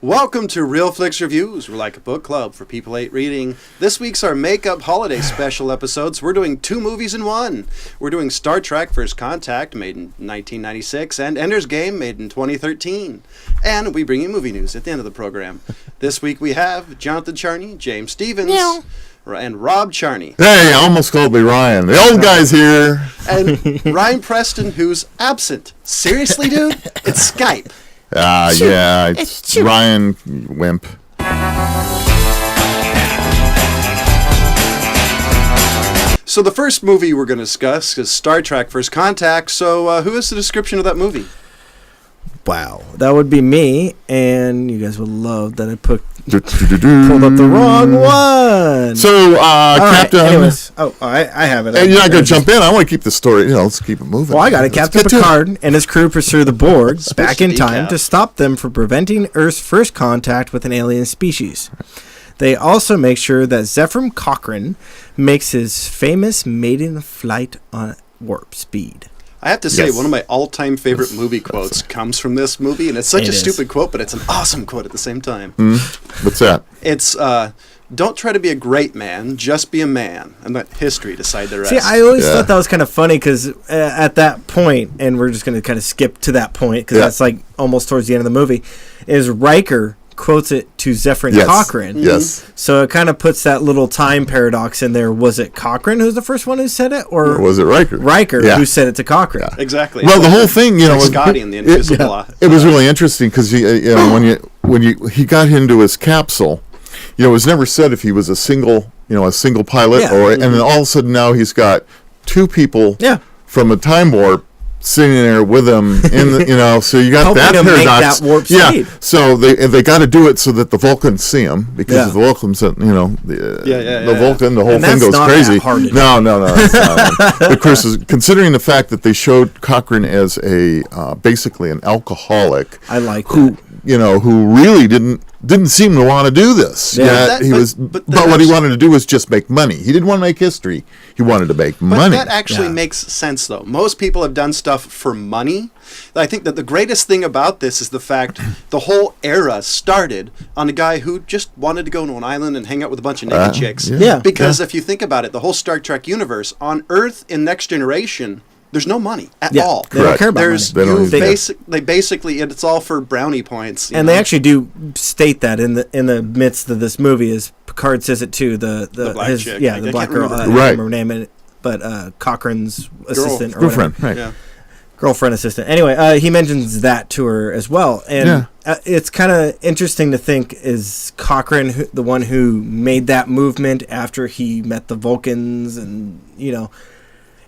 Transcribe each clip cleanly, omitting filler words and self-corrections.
Welcome to Real Flix Reviews. We're like a book club for people hate reading. This week's our makeup holiday special episodes. We're doing 2 movies in one. We're doing Star Trek First Contact, made in 1996, and Ender's Game, made in 2013. And we bring you movie news at the end of the program. This week we have Jonathan Charney, James Stevens, and Rob Charney. Hey, I almost called me Ryan. The old guy's here. And Ryan Preston, who's absent. Seriously, dude? It's Skype. Yeah, it's Ryan Wimp. So the first movie we're going to discuss is Star Trek First Contact. So who is the description of that movie? Wow, that would be me, and you guys would love that I pulled up the wrong one. So, Captain... Anyways, I have it. You're not going to jump in. I want to keep the story, let's keep it moving. Well, I got it. Captain Picard and his crew pursue the Borg back in time to stop them from preventing Earth's first contact with an alien species. They also make sure that Zefram Cochrane makes his famous maiden flight on warp speed. I have to say, one of my all-time favorite movie quotes comes from this movie, and it's such a stupid quote, but it's an awesome quote at the same time. What's that? It's, don't try to be a great man, just be a man, and let history decide the rest. See, I always thought that was kind of funny, because at that point, and we're just going to kind of skip to that point, because that's like almost towards the end of the movie, is Riker quotes it to Zefram Cochrane. Yes. So it kind of puts that little time paradox in there. Was it Cochrane who's the first one who said it, or was it Riker? Riker who said it to Cochrane. Yeah. Exactly. Well, the whole thing, like Scotty in the Invisible. It was really interesting because when he got into his capsule, it was never said if he was a single pilot and then all of a sudden now he's got 2 people from a time warp sitting there with him in the, so you got helping that him paradox. Make that warp speed. So they got to do it so that the Vulcans see him, because if the Vulcans, the Vulcan, the whole thing goes crazy. No, it's not. Of course, considering the fact that they showed Cochrane as a basically an alcoholic, I like who really didn't seem to want to do this. But what he wanted to do was just make money. He didn't want to make history. He wanted to make money. But that actually makes sense, though. Most people have done stuff for money. I think that the greatest thing about this is the fact the whole era started on a guy who just wanted to go to an island and hang out with a bunch of naked chicks. Because if you think about it, the whole Star Trek universe, on Earth in Next Generation, there's no money at all. They don't care about money. They basically, it's all for brownie points. And they actually do state that in the midst of this movie, as Picard says it too. The black chick. The black girl. I don't remember her name, but Cochrane's assistant or girlfriend, whatever. right? Girlfriend assistant. Anyway, he mentions that to her as well, and it's kind of interesting to think, is Cochrane the one who made that movement after he met the Vulcans, and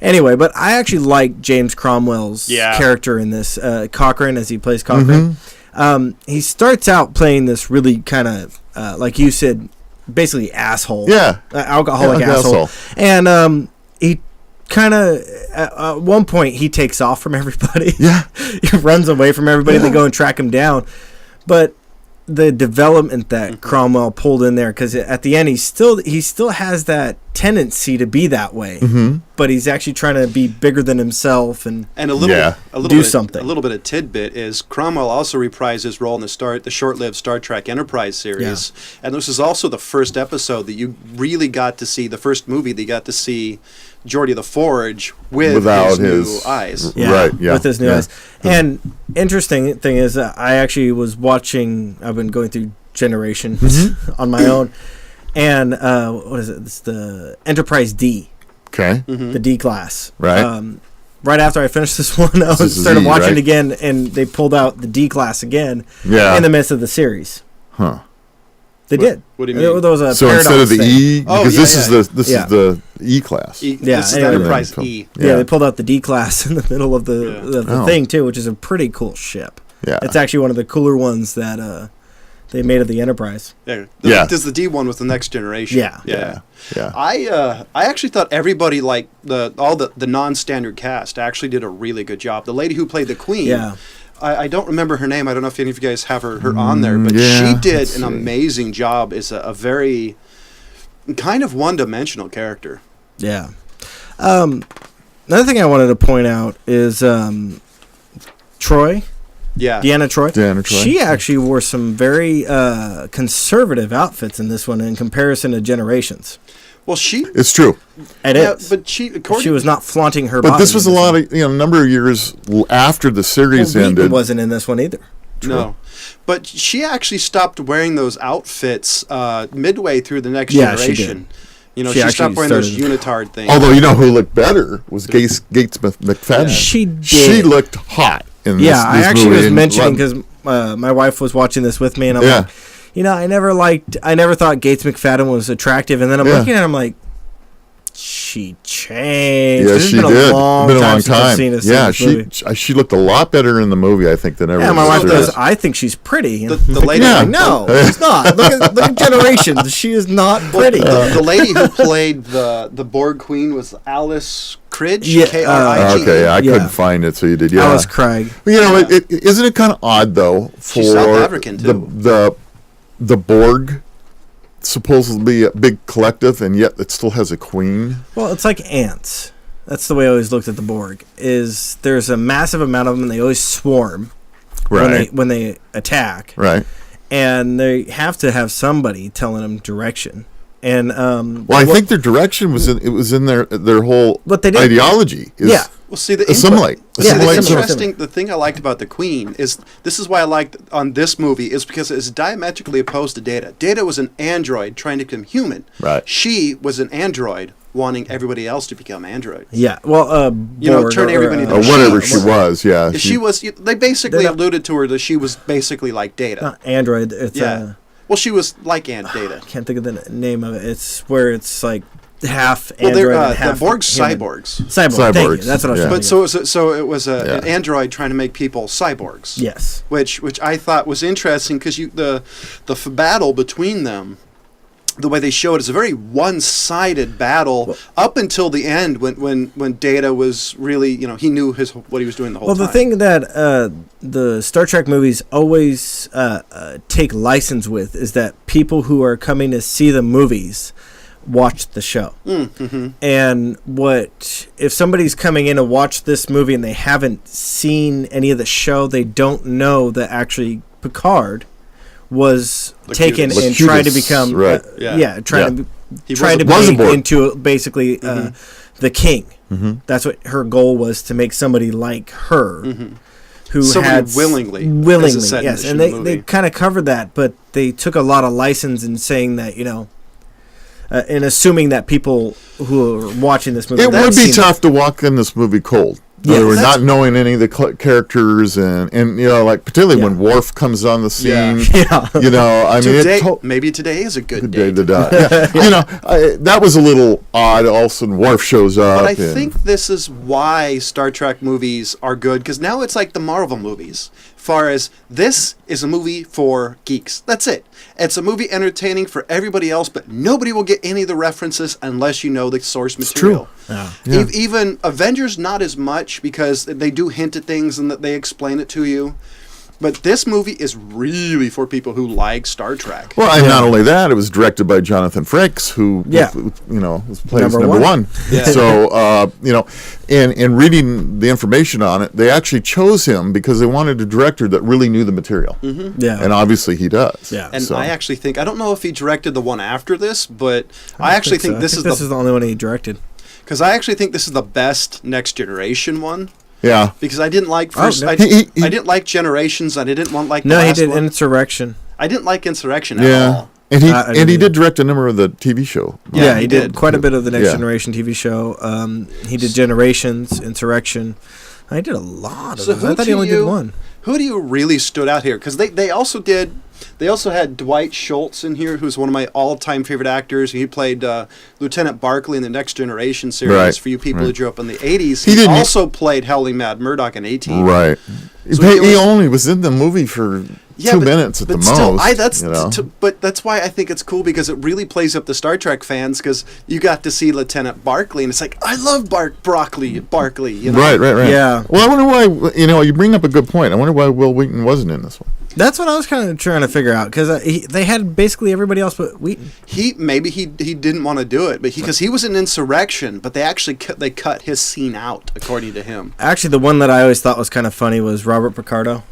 Anyway, but I actually like James Cromwell's character in this, Cochrane, as he plays Cochrane. He starts out playing this really kind of, like you said, basically asshole. Alcoholic asshole. And he kind of, at one point, he takes off from everybody. He runs away from everybody. They go and track him down. But the development that Cromwell pulled in there, because at the end he still has that tendency to be that way, but he's actually trying to be bigger than himself and a little do something. A little bit of tidbit is Cromwell also reprised his role in the short-lived Star Trek Enterprise series, and this is also the first episode that you really got to see, the first movie that you got to see Geordi the Forge without his new eyes. With his new eyes. And interesting thing is, I actually was watching, I've been going through Generations on my own, and what is it? It's the Enterprise D. Okay. The D class. Right. Right after I finished this one, I started watching it again, and they pulled out the D class again in the midst of the series. They did. What do you mean? There was a so instead of the E, because this is the E class. This is the Enterprise E. They pulled out the D class in the middle of the thing too, which is a pretty cool ship. It's actually one of the cooler ones that they made of the Enterprise. There's the D one with the Next Generation. I actually thought everybody, like all the non-standard cast, actually did a really good job. The lady who played the Queen. I don't remember her name. I don't know if any of you guys have her on there, but she did an amazing job as a very kind of one-dimensional character. Another thing I wanted to point out is Troy, Deanna Troi. Troi. She actually wore some very conservative outfits in this one in comparison to Generations. Well, it's true. It is. But she was not flaunting her body. But this was a number of years after the series ended. Wasn't in this one either. True. No. But she actually stopped wearing those outfits midway through the Next Generation. She did. She stopped wearing those unitard things. Although, who looked better was Gates McFadden. She did. She looked hot in this movie. Yeah, I actually was mentioning, because my wife was watching this with me, and I'm like, I never thought Gates McFadden was attractive, and then I'm looking at her, I'm like, she changed. Yeah, it's she been did. A long been a time long since I've seen this movie. She looked a lot better in the movie, I think, than ever. Yeah, my wife goes, I think she's pretty. The lady, no, she's not. Look at Generations. She is not pretty. The lady who played the Borg Queen was Alice Krige. K-R-I-G-E. Okay, I couldn't find it, so you did. Yeah, Alice Craig. Isn't it kind of odd though for She's South African too. The Borg? Supposedly a big collective, and yet it still has a queen. Well, it's like ants. That's the way I always looked at the Borg. Is there's a massive amount of them, and they always swarm when they attack. Right. And they have to have somebody telling them direction. And I think their direction was in their whole ideology. Well, see, assimilate. The thing I liked about the Queen is, this is why I liked on this movie, is because it's diametrically opposed to Data. Data was an android trying to become human. Right. She was an android wanting everybody else to become androids. Yeah. Well, turn everybody into whatever she was. Yeah. She was. They basically alluded to her that she was basically like Data. Not android. It's well, she was like Data. I can't think of the name of it. It's where it's like half android and half the Borg's human. Cyborgs. Thank you. That's what I was trying to think But so it was an android trying to make people cyborgs. Yes. Which I thought was interesting, because the battle between them, the way they show it, is a very one-sided battle up until the end, when Data was really, he knew what he was doing the whole time. Well, the thing that the Star Trek movies always take license with is that people who are coming to see the movies watch the show. Mm-hmm. And if somebody's coming in to watch this movie and they haven't seen any of the show, they don't know that actually Picard was taken and tried to become tried to be into basically the king. Mm-hmm. That's what her goal was, to make somebody like her. Mm-hmm. Who somebody had willingly, yes, and they kind of covered that, but they took a lot of license in saying that, and assuming that people who are watching this movie... It would be tough to walk in this movie cold. They were not knowing any of the characters, and particularly when Worf comes on the scene. Maybe today is a good day to die. That was a little odd. All of a sudden, Worf shows up. But I think this is why Star Trek movies are good, because now it's like the Marvel movies. Far as this is a movie for geeks. That's it. It's a movie entertaining for everybody else, but nobody will get any of the references unless you know the source material. It's true. Yeah. Even Avengers, not as much, because they do hint at things and that they explain it to you. But this movie is really for people who like Star Trek. Well, and not only that, it was directed by Jonathan Frakes, who plays number one. Yeah. So, and reading the information on it, they actually chose him because they wanted a director that really knew the material. Mm-hmm. Yeah. And obviously he does. Yeah. And I actually think, I don't know if he directed the one after this, but I actually think this is the only one he directed. Because I actually think this is the best Next Generation one. Yeah, because I didn't like I didn't like Generations, and I didn't want like. No, he did Insurrection. I didn't like Insurrection at all. And he did direct a number of the TV show. Yeah, he did quite a bit of the Next Generation TV show. He did Generations, Insurrection. I did a lot of them. I thought he only did one. Who do you really stood out here? Because they also had Dwight Schultz in here, who's one of my all-time favorite actors. He played Lieutenant Barclay in the Next Generation series. For you people who grew up in the 80s. He also played Howling Mad Murdoch in 18. Right. So he only was in the movie for 2 minutes at the most. But that's why I think it's cool, because it really plays up the Star Trek fans, because you got to see Lieutenant Barclay, and it's like, I love Barclay. Right. Yeah. Well, I wonder why, you bring up a good point. I wonder why Will Wheaton wasn't in this one. That's what I was kind of trying to figure out, because they had basically everybody else but Wheaton. Maybe he didn't want to do it, but because he was in Insurrection, but they actually cut his scene out, according to him. Actually, the one that I always thought was kind of funny was Robert Picardo.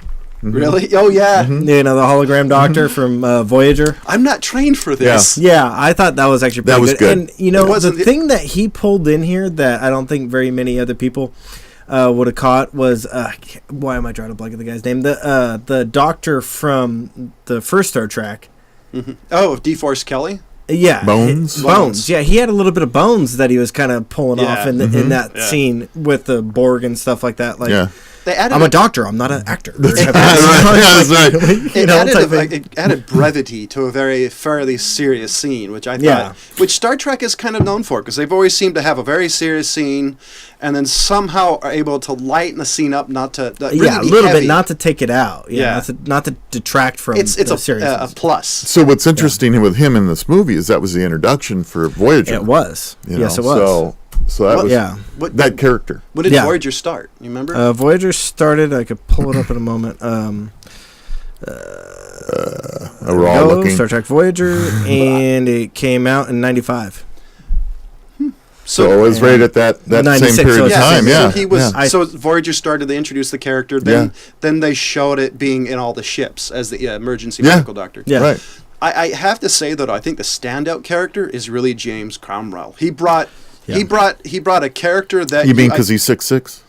Really? Oh, yeah. You know, the hologram doctor from Voyager. I'm not trained for this. Yeah, I thought that was actually pretty good. And, you know, the thing that he pulled in here that I don't think very many other people would have caught was, why am I drawing a blank of the guy's name? The doctor from the first Star Trek. Mm-hmm. Oh, DeForest Kelly? Yeah. Bones. Yeah, he had a little bit of bones that he was kind of pulling off in that scene with the Borg and stuff like that. Like, I'm a doctor. I'm not an actor. It added brevity to a fairly serious scene, which I thought, which Star Trek is kind of known for, because they've always seemed to have a very serious scene, and then somehow are able to lighten the scene up, not to really a little bit, not to take it out. Not to detract from. It's a plus. So what's interesting with him in this movie is that was the introduction for Voyager. It was. Yes, it was. So that was that character. When did Voyager start? You remember? Voyager started. I could pull it up in a moment. We're all looking. Star Trek Voyager, and it came out in '95. So it was right at that same period of time. So he was. So Voyager started. They introduced the character. Then they showed it being in all the ships as the emergency medical doctor. Yeah. Right. I have to say though, I think the standout character is really James Cromwell. He brought a character that you mean because he's 6'6"?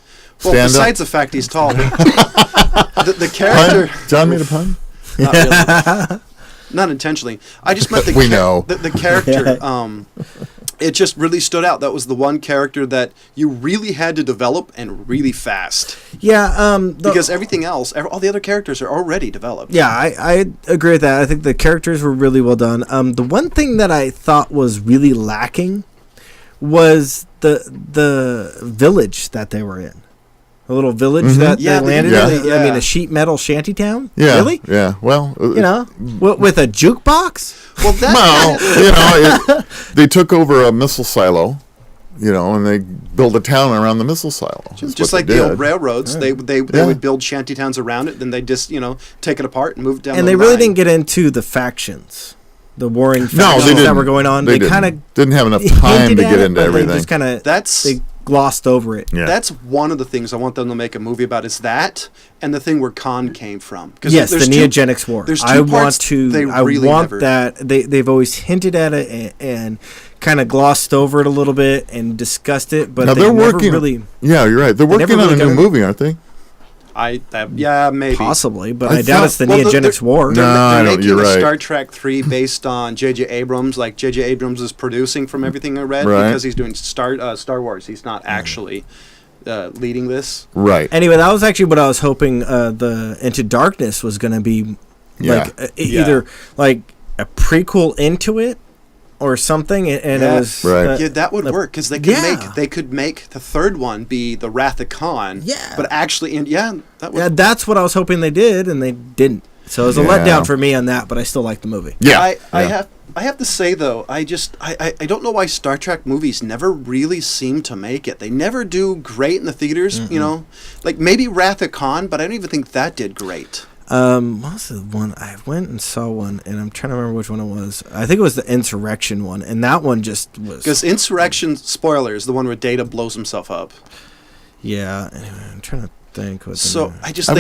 Well, besides the fact he's tall, the character. Pun? John made a pun. Not really. Not intentionally. I just meant the character. It just really stood out. That was the one character that you really had to develop and really fast. Yeah. Because everything else, all the other characters are already developed. Yeah, I agree with that. I think the characters were really well done. The one thing that I thought was really lacking was the village that they were in. A little village that they landed in. I mean, a sheet metal shanty town? Yeah. Really? Yeah. Well, with a jukebox? Well, they took over a missile silo, and they built a town around the missile silo. Just like the old railroads, they would build shanty towns around it, then they just, take it apart and move it down. And they really didn't get into the factions. The warring factions that were going on. They kind of didn't have enough time to get into everything. They just kind of they glossed over it. Yeah. That's one of the things I want them to make a movie about, is that and the thing where Khan came from. Yes, the Neogenics War. There's two parts that. They've always hinted at it and kind of glossed over it a little bit and discussed it, but they're working. Yeah, you're right. They're working on a new movie, aren't they? Maybe. Possibly, but I doubt it's the Neogenics War. They're making a Star Trek 3 based on J.J. Abrams. Like, J.J. Abrams is producing, from everything I read, because he's doing Star Wars. He's not actually leading this. Right. Anyway, that was actually what I was hoping the Into Darkness was going to be. Either like a prequel into it, or something, and it was that would work, because they could make the third one be the Wrath of Khan. Yeah, but actually, that would. That's what I was hoping they did, and they didn't. So it was a letdown for me on that, but I still like the movie. Yeah, I have to say though, I don't know why Star Trek movies never really seem to make it. They never do great in the theaters. Mm-hmm. Like maybe Wrath of Khan, but I don't even think that did great. What was the one? I went and saw one, and I'm trying to remember which one it was. I think it was the Insurrection one, and that one just was... Because Insurrection, spoilers, the one where Data blows himself up. Yeah, anyway, I'm trying to think. I was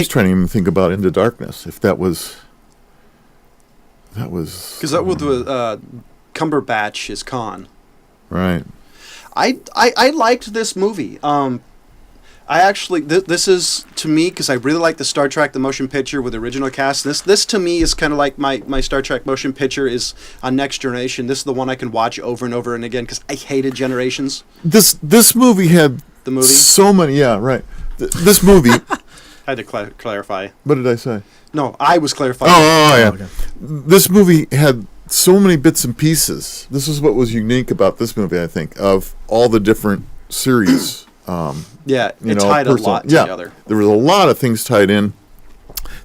trying to even think about Into Darkness, if that was... Because that was Cumberbatch is Khan. Right. I liked this movie. I actually, this is, to me, because I really like the Star Trek, the motion picture with the original cast. This to me is kind of like my Star Trek motion picture is on Next Generation. This is the one I can watch over and over and again, because I hated Generations. This movie had so many, this movie... I had to clarify. What did I say? No, I was clarifying. Oh, yeah. Okay. This movie had so many bits and pieces. This is what was unique about this movie, I think, of all the different series. It tied a lot together. There was a lot of things tied in.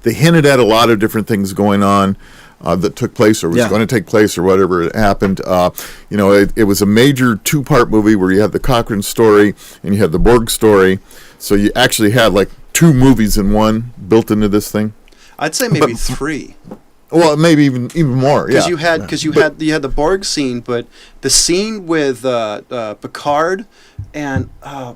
They hinted at a lot of different things going on that took place or was going to take place or whatever it happened. It was a major 2-part movie where you had the Cochrane story and you had the Borg story. So you actually had like 2 movies in one built into this thing. I'd say maybe 3. Well, maybe even more. Because you had the Borg scene, but the scene with Picard and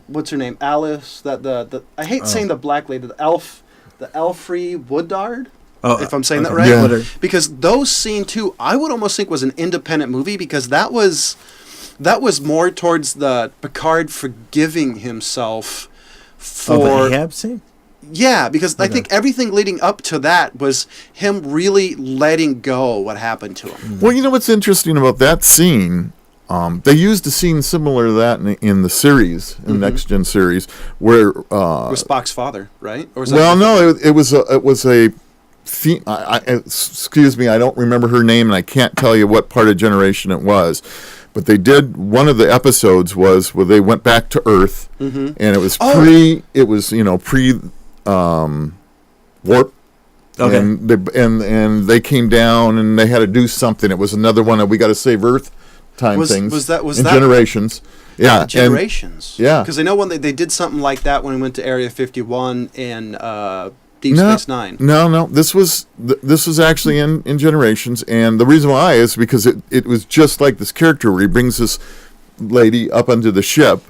what's her name, Alice. I hate saying the black lady, the elf. Elfrey Woodard. Oh, if I'm saying that okay. right. Yeah. Because those scene too, I would almost think was an independent movie because that was more towards the Picard forgiving himself for the Ahab scene? Yeah, because I think everything leading up to that was him really letting go what happened to him. Well, you know what's interesting about that scene? They used a scene similar to that in the series, in the Next Gen series, where It was Spock's father, right? Or was it was a excuse me, I don't remember her name, and I can't tell you what part of generation it was. But they did, one of the episodes was where they went back to Earth, and it was pre warp. Okay. And they came down and they had to do something. It was another one of we got to save Earth things. Was that Generations? Yeah, Generations. Yeah, because I know when they did something like that when we went to Area 51 in Deep Space Nine. No. This was actually in Generations, and the reason why is because it was just like this character where he brings this lady up onto the ship,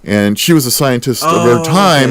and she was a scientist of her time,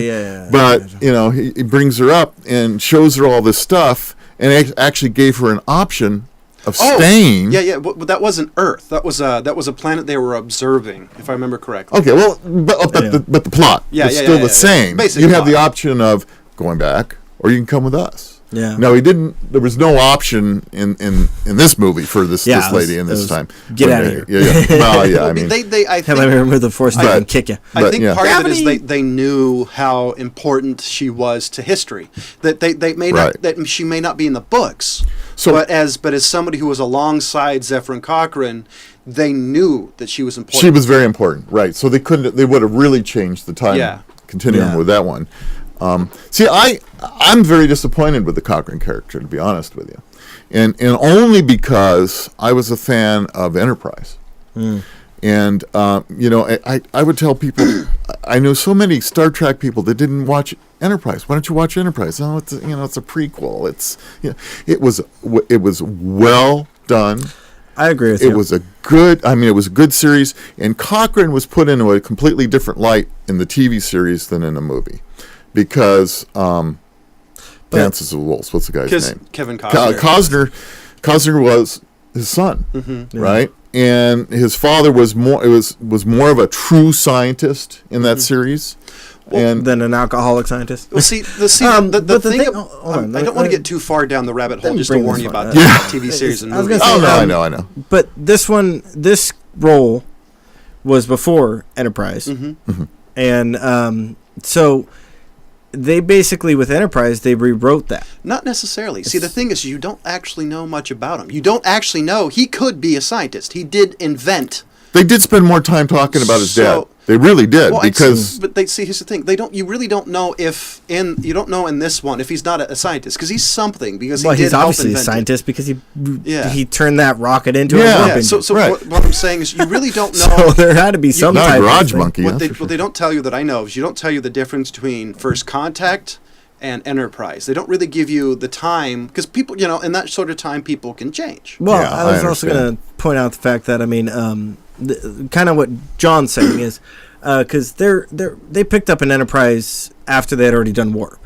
but he brings her up and shows her all this stuff, and actually gave her an option of staying. Yeah, but that wasn't Earth. That was a planet they were observing, if I remember correctly. Okay, well, but the plot is still the same. Basically, you have the option of going back, or you can come with us. Yeah. No, he didn't. There was no option in this movie for this lady in this time. Get out of here. Yeah. Well, yeah. I mean, I think, remember the Force and kick you. I think part of it is they knew how important she was to history. That they may not that she may not be in the books. So, but as somebody who was alongside Zephyr and Cochrane, they knew that she was important. She was very important, right? So they would have really changed the time continuum with that one. See, I'm very disappointed with the Cochrane character, to be honest with you, and only because I was a fan of Enterprise, and I would tell people I know so many Star Trek people that didn't watch Enterprise. Why don't you watch Enterprise? Oh, it's a prequel. It was well done. I agree with you. It was a good series, and Cochrane was put into a completely different light in the TV series than in the movie. Because Dances with Wolves, what's the guy's name? Kevin Costner. Costner was his son, right? And his father was more of a true scientist in that series. Than an alcoholic scientist. Well, see, the thing. I don't want to get too far down the rabbit hole. Just to warn you about TV series and movies. I know. But this role was before Enterprise, and so they basically with Enterprise they rewrote that. Not necessarily. See, the thing is, you don't actually know much about him. You don't actually know he could be a scientist. He did invent. They did spend more time talking about his dad. They really did here's the thing. You really don't know you don't know in this one if he's not a scientist because he's something because he's obviously a scientist because he turned that rocket into a warp engine. So what I'm saying is you really don't know. So there had to be some type garage monkey. What they don't tell you that I know is you don't tell you the difference between First Contact and Enterprise. They don't really give you the time because people, in that sort of time, people can change. Well, I was also going to point out the fact that kind of what John's saying is because they picked up an Enterprise after they had already done warp,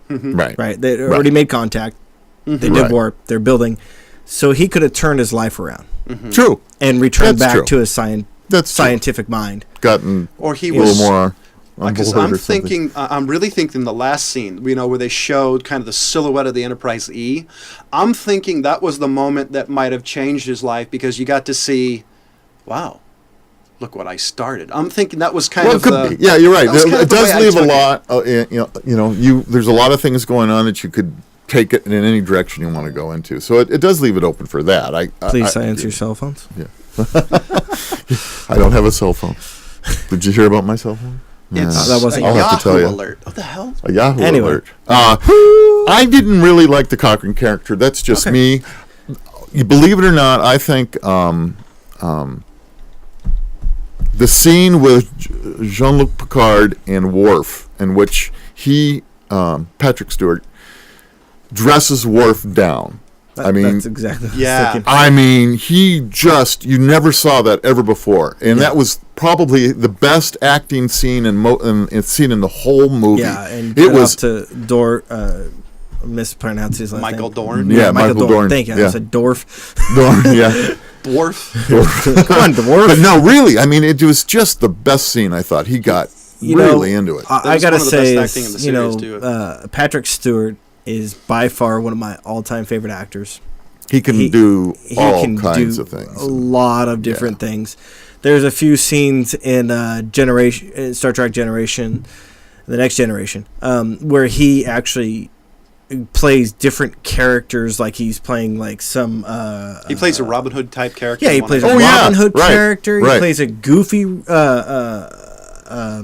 right? They already made contact. They did warp. They're building, so he could have turned his life around. True, and returned back to his scientific mind. Or he was a little more. Because I'm really thinking the last scene, where they showed kind of the silhouette of the Enterprise E. I'm thinking that was the moment that might have changed his life because you got to see, wow, look what I started. I'm thinking that was kind of could be. Yeah, you're right. It does leave a lot. There's a lot of things going on that you could take it in any direction you want to go into. So it does leave it open for that. Please silence your cell phones. Yeah. I don't have a cell phone. Did you hear about my cell phone? That wasn't a Yahoo alert. What the hell? A Yahoo alert. I didn't really like the Cochrane character. That's just me. You believe it or not, I think the scene with Jean-Luc Picard and Worf, in which Patrick Stewart, dresses Worf down. That's exactly what I was thinking. You never saw that ever before. And that was probably the best acting scene in the whole movie. Yeah, and it was to mispronounced his last Michael name. Dorn. Yeah, Michael Dorn. Thank you. Yeah. I said Dorf. Dorn, yeah. Dwarf. Come on, Dwarf. But no, really, I mean, it was just the best scene. I thought he got really into it. I gotta one of the say, best acting in the series, too. Patrick Stewart is by far one of my all-time favorite actors. He can do all kinds of things. A lot of different things. There's a few scenes in Star Trek Generation, The Next Generation, where he actually plays different characters, like he's playing like some He plays a Robin Hood type character. yeah, he plays a Robin Hood character. He plays a goofy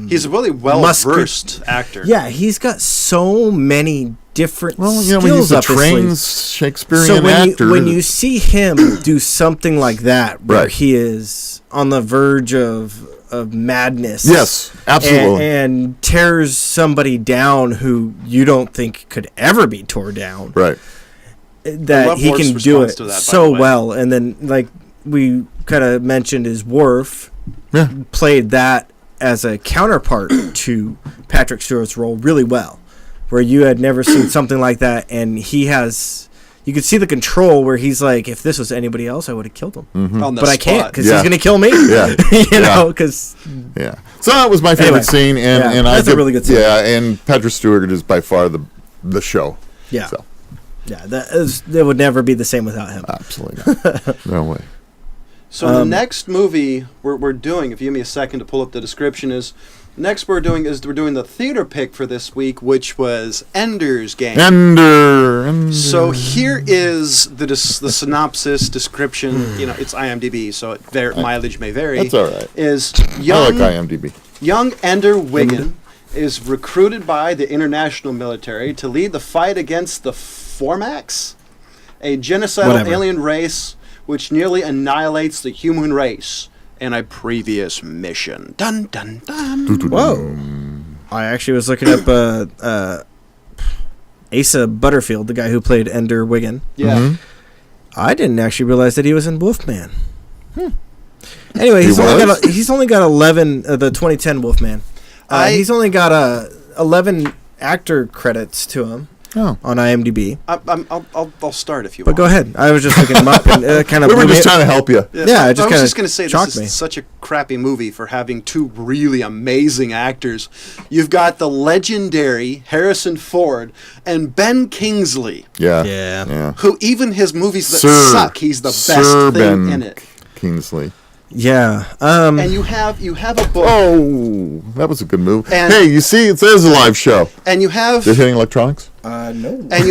he's a really well-versed actor. Yeah, he's got so many different skills he's a up his trained sleeve. Shakespearean actor. When you see him do something like that, where he is on the verge of madness, yes, absolutely, and tears somebody down who you don't think could ever be torn down, right? That he can do it so well. And then, like we kind of mentioned, is Worf played that as a counterpart to Patrick Stewart's role really well, where you had never seen something like that, and he has. You could see the control where he's like, if this was anybody else, I would have killed him. Mm-hmm. But I can't because he's going to kill me. Yeah. because... Yeah. So that was my favorite scene. And that's a really good scene. Yeah, and Patrick Stewart is by far the show. Yeah. So. Yeah, that would never be the same without him. Absolutely not. No way. So the next movie we're doing, if you give me a second to pull up the description, is... Next we're doing the theater pick for this week, which was Ender's Game. Ender. So here is the synopsis description. It's IMDb, so mileage may vary. That's all right. I like IMDb. Young Ender Wiggin is recruited by the international military to lead the fight against the Formax, a genocidal alien race which nearly annihilates the human race. In a previous mission. Dun, dun, dun. Whoa. I actually was looking up Asa Butterfield, the guy who played Ender Wiggin. Yeah. Mm-hmm. I didn't actually realize that he was in Wolfman. Anyway, he's only got 11, the 2010 Wolfman. He's only got 11 actor credits to him. On IMDb. I'll start if you want. But go ahead. I was just looking him up and kind of. We were just trying to help you. I was just going to say this is such a crappy movie for having two really amazing actors. You've got the legendary Harrison Ford and Ben Kingsley. Yeah. Who even his movies that suck, he's the best thing in it. Kingsley. Yeah. And you have a book. Oh, that was a good move. Hey, you see, it says a live show. And you have. They're hitting electronics? No. And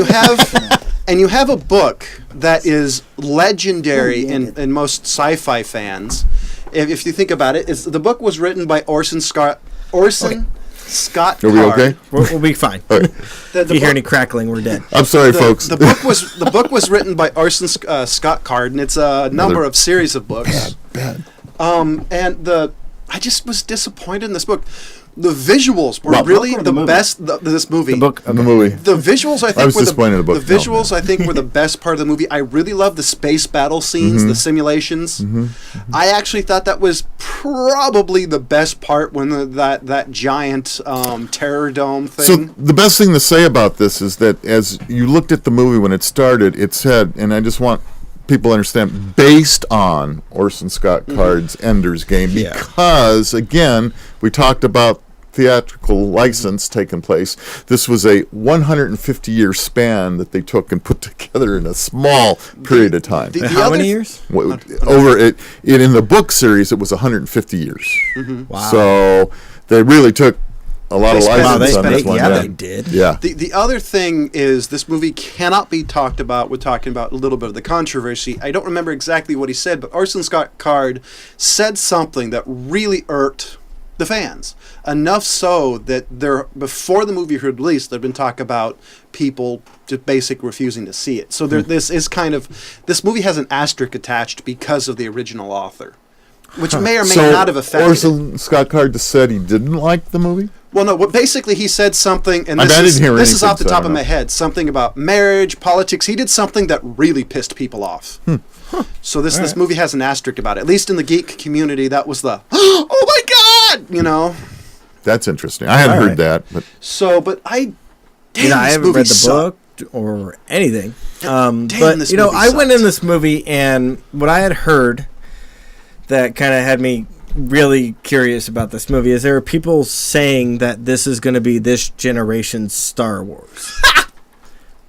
you have a book that is legendary in most sci-fi fans. If you think about it, the book was written by Orson Scott Card. Are we okay? We'll be fine. Right. If you hear any crackling, we're dead. I'm sorry, folks. The book was written by Orson Scott Card, and it's a number of series of books. Bad. I just was disappointed in this book. The visuals were really the best. This movie, the movie. The visuals, I think, was disappointed in the book. The visuals, I think, were the best part of the movie. I really loved the space battle scenes, the simulations. I actually thought that was probably the best part when that giant terror dome thing. So the best thing to say about this is that as you looked at the movie when it started, it said, and I just want people to understand, based on Orson Scott Card's Ender's Game, because again, we talked about theatrical license taking place. This was a 150-year span that they took and put together in a small period of time. How many years? Over it in the book series, it was 150 years. Wow. So they really took a lot of license on this one. Yeah, they did. Yeah. The other thing is this movie cannot be talked about. We're talking about a little bit of the controversy. I don't remember exactly what he said, but Orson Scott Card said something that really irked the fans. Enough so that before the movie was released, there'd been talk about people just basically refusing to see it. So this movie has an asterisk attached because of the original author, which may or may not have affected Orson Scott Card just said he didn't like the movie? Well, no. Basically, he said something, and this is off the top of my head. Something about marriage, politics. He did something that really pissed people off. So this movie has an asterisk about it. At least in the geek community, that was the oh my god, That's interesting. I hadn't heard that, but I I haven't read the book script or anything. Damn, But this you know, movie I went sucked. in this movie, and what I had heard that kind of had me really curious about this movie is there were people saying that this is going to be this generation's Star Wars.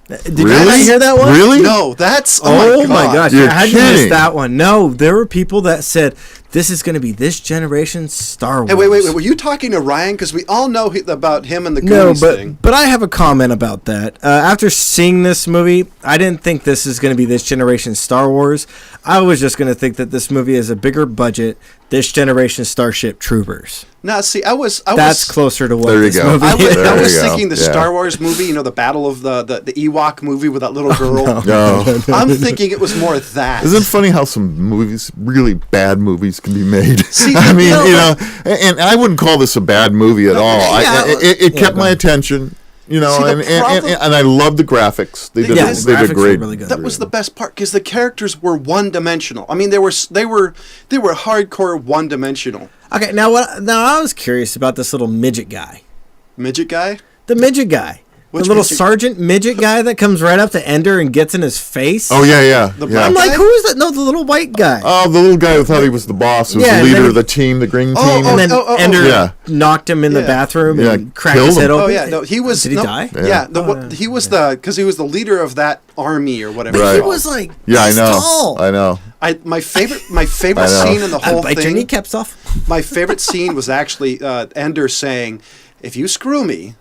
Did you guys hear that one? Really? No, that's Oh my gosh! You're How'd you miss kidding. that one? No, there were people that said this is going to be this generation's Star Wars. Hey, wait. Were you talking to Ryan? Because we all know about him and the No, Goonies thing. but I have a comment about that. After seeing this movie, I didn't think this is going to be this generation's Star Wars. I was just going to think that this movie has a bigger budget, this generation Starship Troopers. Now, see, I was That's closer to what There you this go. movie I was, is. There I you was go. thinking the Yeah. Star Wars movie, the Battle of the Ewok movie with that little girl. No. I'm thinking it was more of that. Isn't it funny how some movies, really bad movies, can be made? See, I mean, no, and I wouldn't call this a bad movie at all. It kept my attention, See, the problem- and I love the graphics. They did, Yes, they graphics did were great. really good. That was the best part because the characters were one-dimensional. I mean, they were hardcore one-dimensional. Okay, now I was curious about this little midget guy. Midget guy. The midget guy. Which the little midget? sergeant midget guy that comes right up to Ender and gets in his face. Oh yeah. The yeah. I'm black- like, who is that? No, the little white guy. Oh, the little guy who thought he was the boss, who was Yeah, the and leader then- of the team, the green Oh, team. and then oh, Ender Yeah. knocked him in the Yeah. bathroom Yeah, and cracked killed his head him. open. Oh yeah, no, he was. Did he no, die? Yeah, Yeah. he was the leader of that army or whatever. Right. He was like, Yeah, I this know. tall. I know. My favorite I know. scene in the I'll whole bite your thing. kneecaps off. My favorite scene was actually Ender saying, "If you screw me,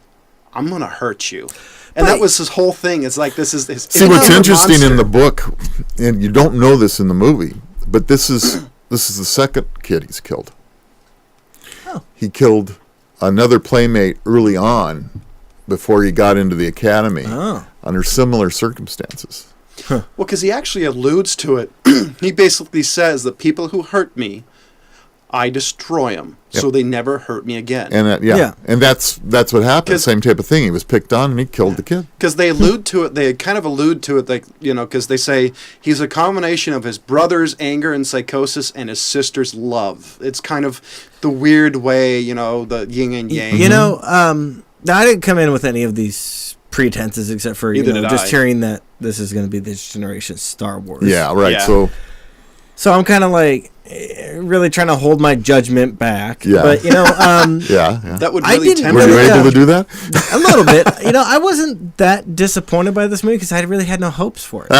I'm gonna hurt you." And that But- was his whole thing. It's like this is his. See, what's it's a interesting in monster. the book, and you don't know this in the movie, but this is the second kid he's killed. Oh. He killed another playmate early on, before he got into the academy, Oh. under similar circumstances. Well, because he actually alludes to it. He basically says that people who hurt me, I destroy them, so they never hurt me again. And Yeah. and that's what happened. 'Cause- Same type of thing. He was picked on, and he killed the kid. Because they allude to it, they kind of allude to it, like because they say he's a combination of his brother's anger and psychosis and his sister's love. It's kind of the weird way, the yin and yang. You know, now I didn't come in with any of these pretenses except for Neither did just I. hearing that this is going to be this generation's Star Wars. Yeah, right. Yeah. So So I'm kind of like really trying to hold my judgment back. Yeah. But yeah. That would I really didn't tempt Were you really- able to do that? a little bit. I wasn't that disappointed by this movie because I really had no hopes for it.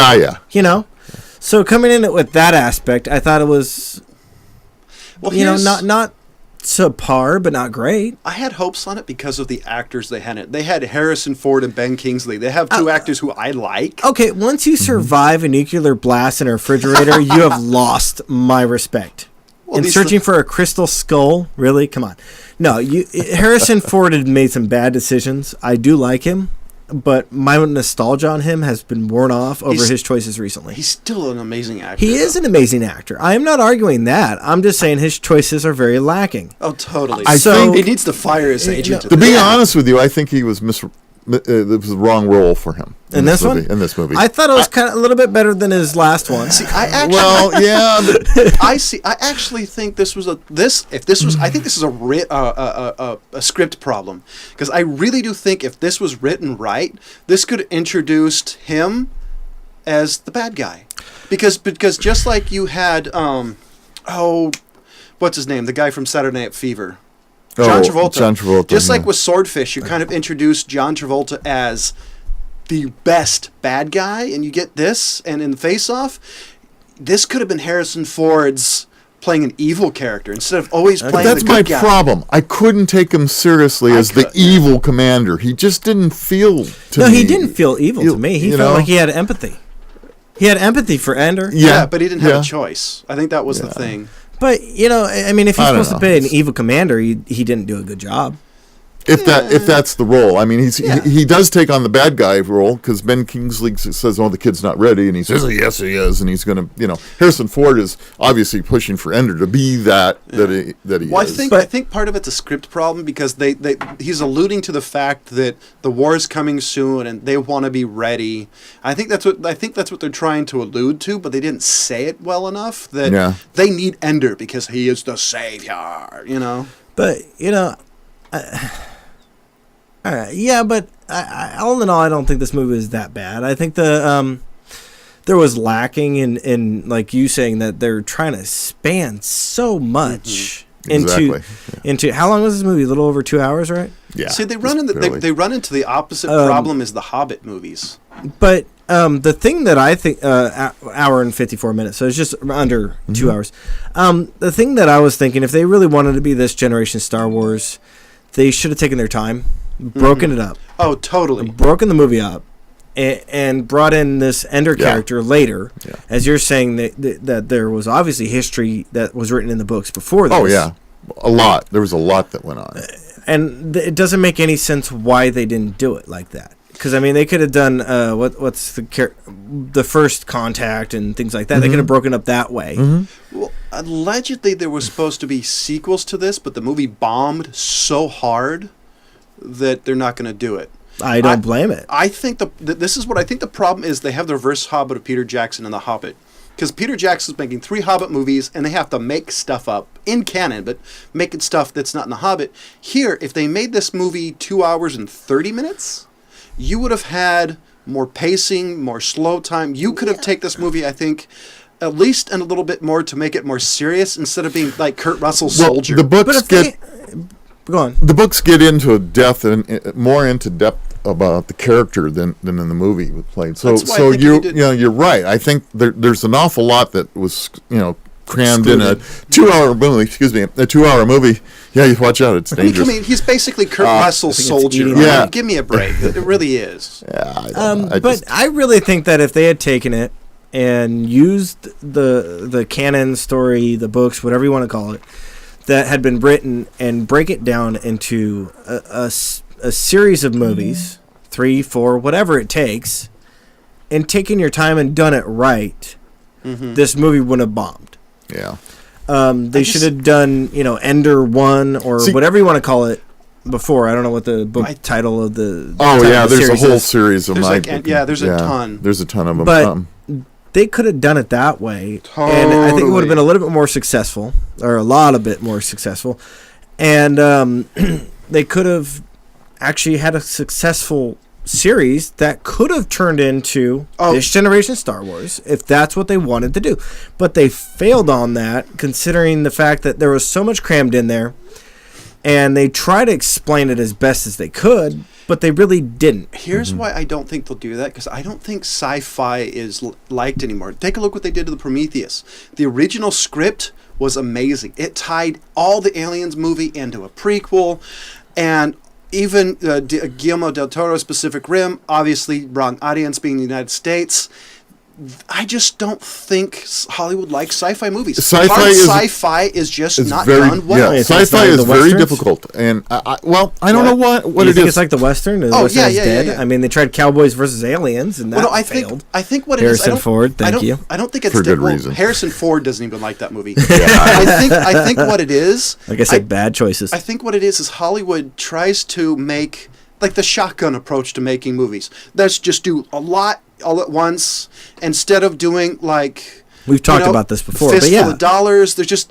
Yeah. So coming in with that aspect, I thought it was Well, not subpar, but not great. I had hopes on it because of the actors they had in it. They had Harrison Ford and Ben Kingsley. They have two actors who I like. Okay, once you survive a nuclear blast in a refrigerator, you have lost my respect. Well, And these- searching for a crystal skull, really? Come on. No, Harrison Ford had made some bad decisions. I do like him, but my nostalgia on him has been worn off over He's- his choices recently. He's still an amazing actor. He is an amazing actor. I am not arguing that. I'm just saying his choices are very lacking. Oh, totally. I So- think, he needs to fire his agent. to be honest with you, I think he was it was the wrong role for him In this one? movie, In this movie, I thought it was kind of a little bit better than his last one. See, I actually, well, yeah, but I actually think this was I think this is a script problem because I really do think if this was written right, this could have introduced him as the bad guy, because just like you had what's his name, the guy from Saturday Night Fever. John Travolta. John Travolta. Just like yeah. with Swordfish, you kind of introduced John Travolta as the best bad guy, and you get this, and in Face Off, this could have been Harrison Ford's playing an evil character instead of always But playing that's the my good guy. problem. I couldn't take him seriously as the evil commander. He just didn't feel to No, me. he didn't feel evil to me. He you felt know? like he had empathy. He had empathy for Ender. Yeah, but he didn't have yeah. a choice. I think that was the thing. But, I mean, if he's I don't supposed to know. play an evil commander, he didn't do a good job. If that's the role, I mean, he does take on the bad guy role because Ben Kingsley says, "Oh, the kid's not ready," and he says, "Yes, he is," and he's going to, Harrison Ford is obviously pushing for Ender to be that he Well, is. I think part of it's a script problem because he's alluding to the fact that the war is coming soon and they want to be ready. I think that's what they're trying to allude to, but they didn't say it well enough that they need Ender because he is the savior. But, Yeah, but all in all, I don't think this movie is that bad. I think there was lacking in like you saying that they're trying to span so much into how long was this movie? A little over 2 hours, right? Yeah. See, they run into the opposite problem as the Hobbit movies. But the thing that I think hour and 54 minutes, so it's just under 2 hours. The thing that I was thinking, if they really wanted to be this generation Star Wars, they should have taken their time, broken it up. Oh, totally. Broken the movie up. And brought in this Ender character later, as you're saying that there was obviously history that was written in the books before this. Oh, yeah. A lot. There was a lot that went on. And it doesn't make any sense why they didn't do it like that. Because, I mean, they could have done what's the first contact and things like that. They could have broken up that way. Well, allegedly there was supposed to be sequels to this, but the movie bombed so hard that they're not going to do it. I don't blame it. I think this is what I think the problem is. They have the reverse Hobbit of Peter Jackson and the Hobbit. Because Peter Jackson's making 3 Hobbit movies, and they have to make stuff up in canon, but making stuff that's not in the Hobbit. Here, if they made this movie 2 hours and 30 minutes, you would have had more pacing, more slow time. You could have taken this movie, I think, at least and a little bit more to make it more serious instead of being like Kurt Russell's Soldier. The books go on. The books get into more into depth about the character than in the movie was played. So you're right. I think there's an awful lot that was crammed in a 2 hour movie. Excuse me, a 2 hour movie. Yeah, you watch out. It's dangerous. I mean, he's basically Kurt Russell's Soldier. Yeah. Give me a break. It really is. Yeah. I really think that if they had taken it and used the canon story, the books, whatever you want to call it, that had been written and break it down into a series of movies, 3, 4, whatever it takes, and taking your time and done it right, this movie wouldn't have bombed. Yeah. They should have done, Ender 1 or whatever you want to call it before. I don't know what the book title of the there's a whole series of them. There's a ton. There's a ton of them. But they could have done it that way, and I think it would have been a little bit more successful, or a lot of bit more successful, and they could have actually had a successful series that could have turned into this generation Star Wars if that's what they wanted to do. But they failed on that, considering the fact that there was so much crammed in there, and they tried to explain it as best as they could, but they really didn't. Here's why I don't think they'll do that, because I don't think sci-fi is liked anymore. Take a look what they did to the Prometheus. The original script was amazing. It tied all the Aliens movie into a prequel, and even Guillermo del Toro's Pacific Rim, obviously wrong audience being the United States. I just don't think Hollywood likes sci-fi movies. Sci-fi is just not done well. Yeah, sci-fi is very difficult, and I don't know what you it think is. It's like the Western. The Western is dead. Yeah. I mean, they tried Cowboys versus Aliens, and that failed. I think what Harrison it is. Ford, thank you. I don't think it's for good reason. Harrison Ford doesn't even like that movie. I think what it is. Like I said, bad choices. I think what it is Hollywood tries to make like the shotgun approach to making movies. Let's just do a lot all at once instead of doing like we've talked about this before, fistful but of dollars. They just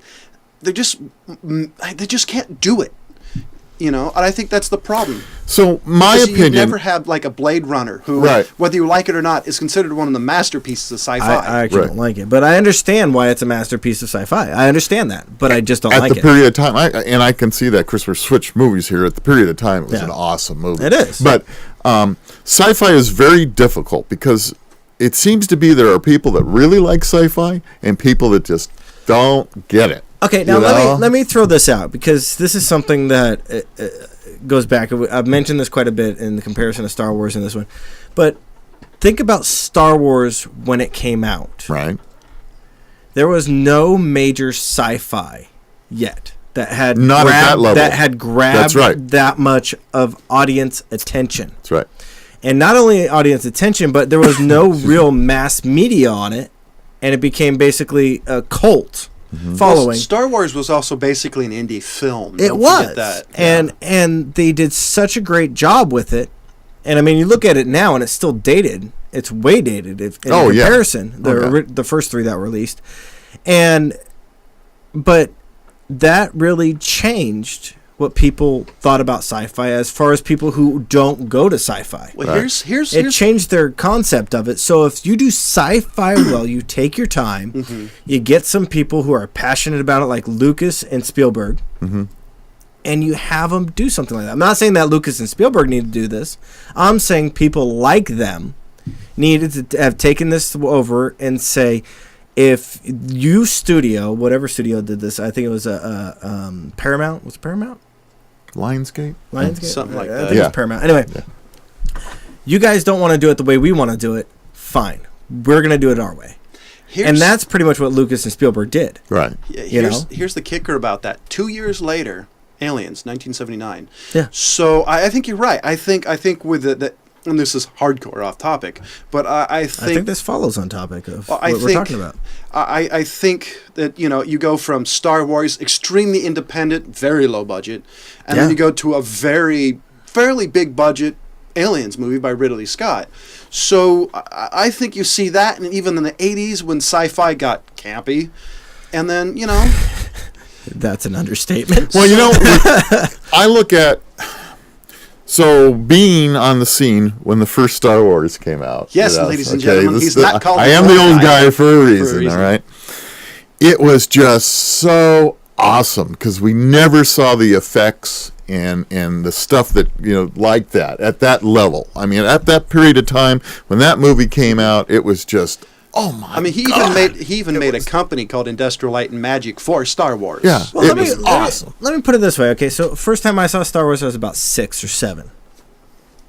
can't do it, and I think that's the problem. So my opinion, you never have like a Blade Runner who, whether you like it or not, is considered one of the masterpieces of sci-fi. I actually don't like it, but I understand why it's a masterpiece of sci-fi. I understand that, but I just don't like it. At the period of time, I can see that Christopher switched movies here. At the period of time, it was an awesome movie. It is. But sci-fi is very difficult because it seems to be there are people that really like sci-fi and people that just don't get it. Okay, now let me throw this out, because this is something that goes back. I've mentioned this quite a bit in the comparison of Star Wars and this one. But think about Star Wars when it came out. Right. There was no major sci-fi yet that had at that level. That had grabbed that much of audience attention. That's right. And not only audience attention, but there was no real mass media on it, and it became basically a cult following. Well, Star Wars was also basically an indie film. It was. That. And they did such a great job with it. And I mean, you look at it now, and it's still dated. It's way dated in comparison. The first 3 that were released. But that really changed what people thought about sci-fi as far as people who don't go to sci-fi. Well, Right. It changed their concept of it. So if you do sci-fi well, you take your time, you get some people who are passionate about it, like Lucas and Spielberg, and you have them do something like that. I'm not saying that Lucas and Spielberg need to do this. I'm saying people like them needed to have taken this over and say, if you studio, whatever studio did this, I think it was Paramount. Was it Paramount? Lionsgate? Something like I that. think it was Paramount. Anyway, you guys don't want to do it the way we want to do it. Fine. We're going to do it our way. And that's pretty much what Lucas and Spielberg did. Right. Here's the kicker about that. 2 years later, Aliens, 1979. Yeah. So I think you're right. I think with the and this is hardcore off topic, but I think this follows on topic of what we're talking about. I think that, you go from Star Wars, extremely independent, very low budget, and then you go to a fairly big budget Aliens movie by Ridley Scott. So I think you see that, and even in the 80s when sci-fi got campy, and then, That's an understatement. Well, I look at... So, being on the scene when the first Star Wars came out. Yes, ladies and gentlemen, he's not called I am the old guy for a reason, all right? It was just so awesome because we never saw the effects and the stuff that, like that, at that level. I mean, at that period of time, when that movie came out, it was just... Oh my! I mean, he even made a company called Industrial Light and Magic for Star Wars. Yeah, well, it was awesome. Let me put it this way. Okay, so first time I saw Star Wars, I was about 6 or 7,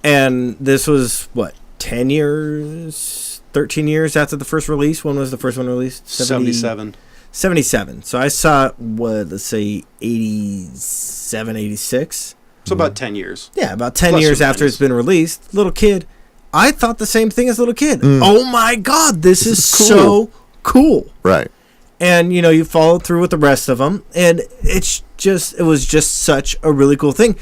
and this was what 10 years, 13 years after the first release. When was the first one released? 77. 77. So I saw it, let's say 87, 86. So about 10 years. Yeah, about 10 Plus years or after minus. it's been released. Little kid. I thought the same thing as a little kid. Oh my God, this is so cool. Right. And, you follow through with the rest of them. And it was just such a really cool thing.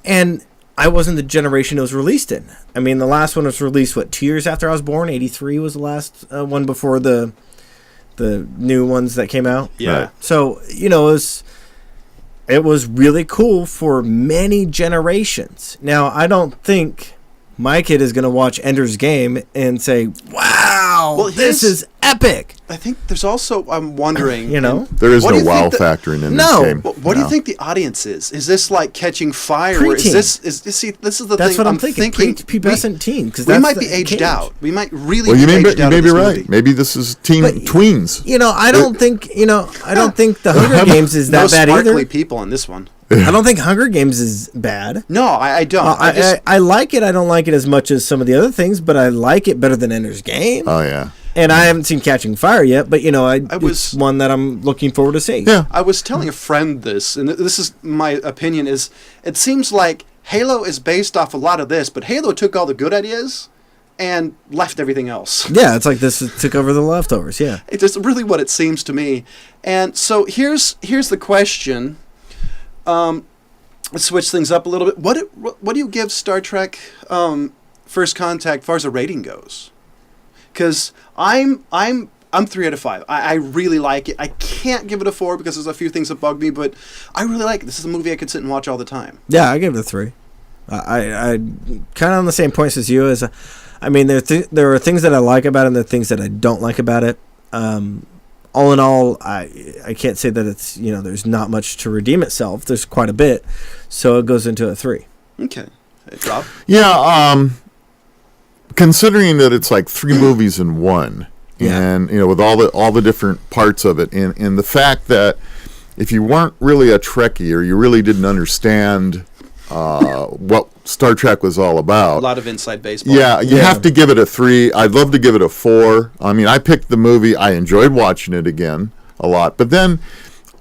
And I wasn't the generation it was released in. I mean, the last one was released, 2 years after I was born? 83 was the last one before the new ones that came out. Yeah. Right. So, it was really cool for many generations. Now, I don't think my kid is going to watch Ender's Game and say, wow, this is epic. I think there's also, I'm wondering... There is no wow factor in this game. What do you think the audience is? Is this like Catching Fire? Or Preteen. this is the thing That's what I'm thinking. Prepubescent teen. We might be aged out. We might really Well, you be may aged out be of this right. movie. Maybe this is tweens. I don't think, I don't think the Hunger Games is that bad No either. sparkly people in this one. I don't think Hunger Games is bad. No, I don't. I like it. I don't like it as much as some of the other things, but I like it better than Ender's Game. Oh, yeah. And I haven't seen Catching Fire yet, but it's one that I'm looking forward to seeing. Yeah. I was telling a friend this, and this is my opinion, is it seems like Halo is based off a lot of this, but Halo took all the good ideas and left everything else. Yeah, it's like this took over the leftovers, yeah. It's just really what it seems to me. And so here's the question. Let's switch things up a little bit. What do you give Star Trek First Contact as far as a rating goes? Because I'm 3 out of 5. I really like it. I can't give it a 4 because there's a few things that bug me, but I really like it. This is a movie I could sit and watch all the time. Yeah, I give it a 3. I kind of on the same points as you. There are things that I like about it and there are things that I don't like about it. All in all, I can't say that it's, there's not much to redeem itself. There's quite a bit. So it goes into a 3. Okay. Hey, Rob? Yeah, considering that it's like 3 movies in one, and with all the different parts of it, and the fact that if you weren't really a Trekkie or you really didn't understand what Star Trek was all about, A lot of inside baseball. yeah, you have to give it a 3. I'd love to give it a 4. I mean, I picked the movie. I enjoyed watching it again a lot, but then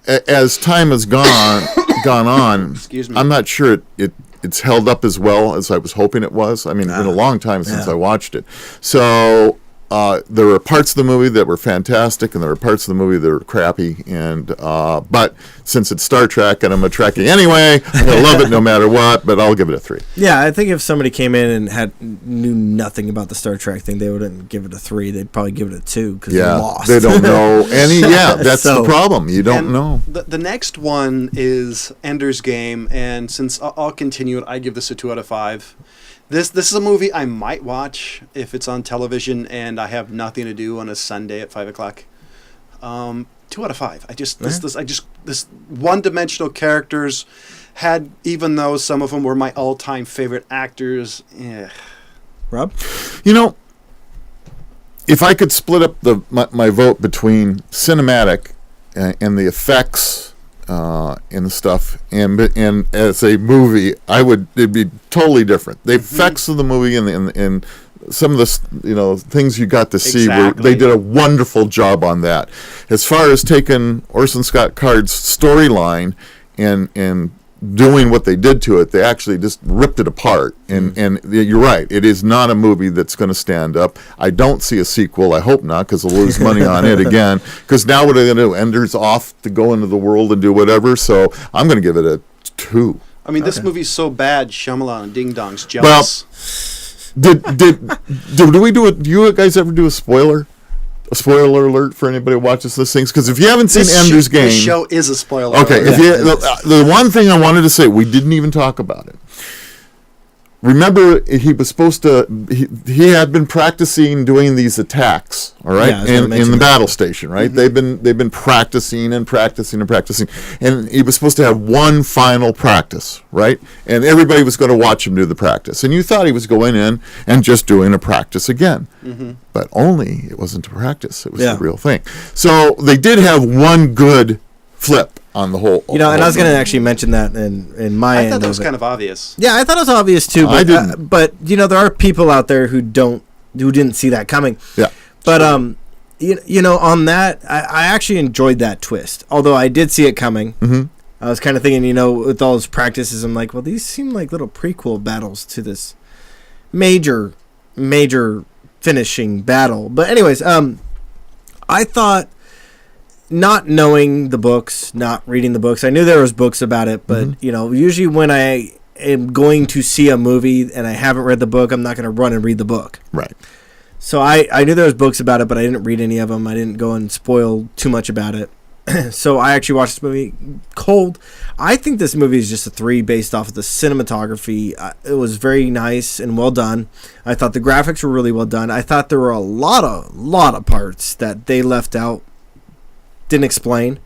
as time has gone on, Excuse me. I'm not sure it's held up as well as I was hoping it was. I mean, it's been a long time since I watched it. So there were parts of the movie that were fantastic, and there were parts of the movie that were crappy. And but since it's Star Trek and I'm a Trekkie anyway, I'm gonna love it no matter what. But I'll give it a 3. Yeah, I think if somebody came in and knew nothing about the Star Trek thing, they wouldn't give it a 3. They'd probably give it a 2 because they're lost. They don't know any. Yeah, that's the problem. You don't know. The next one is Ender's Game, and since I'll continue it, I give this a 2 out of 5. This is a movie I might watch if it's on television and I have nothing to do on a Sunday at 5:00. 2 out of 5. This one-dimensional characters had, even though some of them were my all-time favorite actors. Rob, if I could split up my vote between cinematic and the effects. And stuff, and as a movie, it'd be totally different. The effects of the movie and some of the things you got to see, they did a wonderful job on that. As far as taking Orson Scott Card's storyline and doing what they did to it, they actually just ripped it apart. And you're right, it is not a movie that's going to stand up. I don't see a sequel. I hope not, because they'll lose money on it again. Because now what are they going to do? Ender's off to go into the world and do whatever. So I'm going to give it a 2. I mean, this movie's so bad, Shyamalan and Ding Dong's jealous. Well, do you guys ever do a spoiler? A spoiler alert for anybody who watches these things, because if you haven't seen Ender's Game, this show is a spoiler. Okay, alert. The one thing I wanted to say, we didn't even talk about it. Remember, he was supposed to. He had been practicing doing these attacks, all right, in the battle station, right? Mm-hmm. They've been practicing, and he was supposed to have one final practice, right? And everybody was going to watch him do the practice, and you thought he was going in and just doing a practice again, but only it wasn't a practice; it was the real thing. So they did have one good flip on the whole. And I was going to actually mention that in my end. I thought that was kind of obvious. Yeah, I thought it was obvious too. But, I didn't. But there are people out there who didn't see that coming. Yeah. But on that, I actually enjoyed that twist. Although I did see it coming. Mm-hmm. I was kind of thinking, with all those practices, I'm like, well, these seem like little prequel battles to this major finishing battle. But anyways, I thought, not knowing the books, not reading the books, I knew there was books about it, but usually when I am going to see a movie and I haven't read the book, I'm not going to run and read the book. Right. So I knew there was books about it, but I didn't read any of them. I didn't go and spoil too much about it. So I actually watched this movie cold. I think this movie is just a 3 based off of the cinematography. It was very nice and well done. I thought the graphics were really well done. I thought there were a lot of parts that they left out, didn't explain.